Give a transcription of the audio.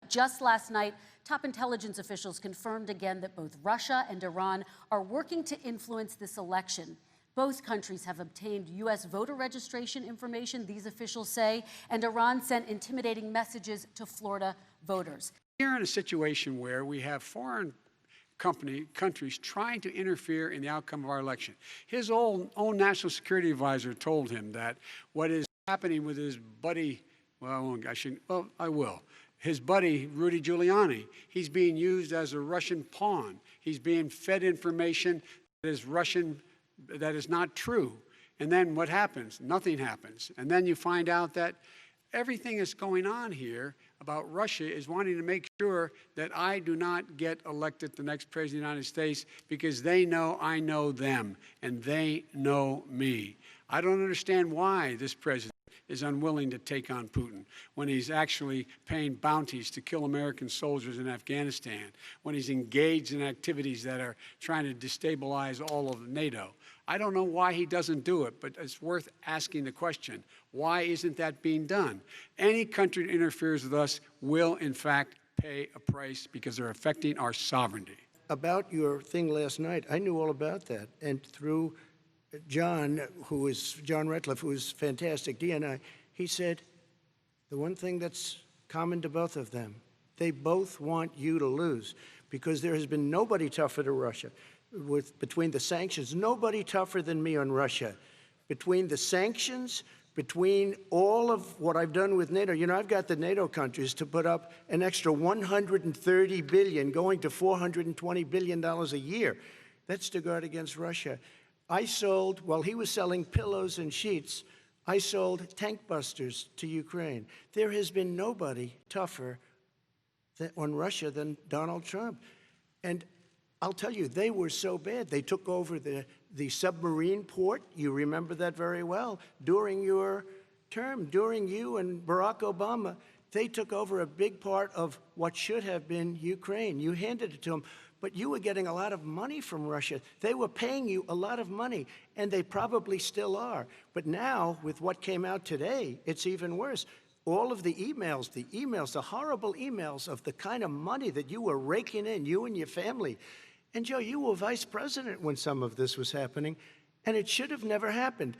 Just last night, top intelligence officials confirmed again that both Russia and Iran are working to influence this election. Both countries have obtained U.S. voter registration information, these officials say, and Iran sent intimidating messages to Florida voters. We're in a situation where we have foreign countries trying to interfere in the outcome of our election. His own national security advisor told him that what is happening with his buddy, I will. His buddy, Rudy Giuliani, he's being used as a Russian pawn. He's being fed information that is Russian, that is not true. And then what happens? Nothing happens. And then you find out that everything that's going on here about Russia is wanting to make sure that I do not get elected the next president of the United States because they know I know them and they know me. I don't understand why this president is unwilling to take on Putin when he's actually paying bounties to kill American soldiers in Afghanistan, when he's engaged in activities that are trying to destabilize all of NATO. I don't know why he doesn't do it, but it's worth asking the question, why isn't that being done? Any country that interferes with us will, in fact, pay a price because they're affecting our sovereignty. About your thing last night, I knew all about that. And through John Ratcliffe, who is fantastic, DNI, he said the one thing that's common to both of them, they both want you to lose because there has been nobody tougher to Russia. Between the sanctions, nobody tougher than me on Russia. Between the sanctions, between all of what I've done with NATO, you know, I've got the NATO countries to put up an extra $130 billion, going to $420 billion a year. That's to guard against Russia. I sold, while he was selling pillows and sheets, I sold tank busters to Ukraine. There has been nobody tougher on Russia than Donald Trump. And I'll tell you, they were so bad. They took over the submarine port. You remember that very well. During your term, during you and Barack Obama, they took over a big part of what should have been Ukraine. You handed it to them. But you were getting a lot of money from Russia. They were paying you a lot of money, and they probably still are. But now, with what came out today, it's even worse. All of the emails, the horrible emails of the kind of money that you were raking in, you and your family. And Joe, you were vice president when some of this was happening, and it should have never happened.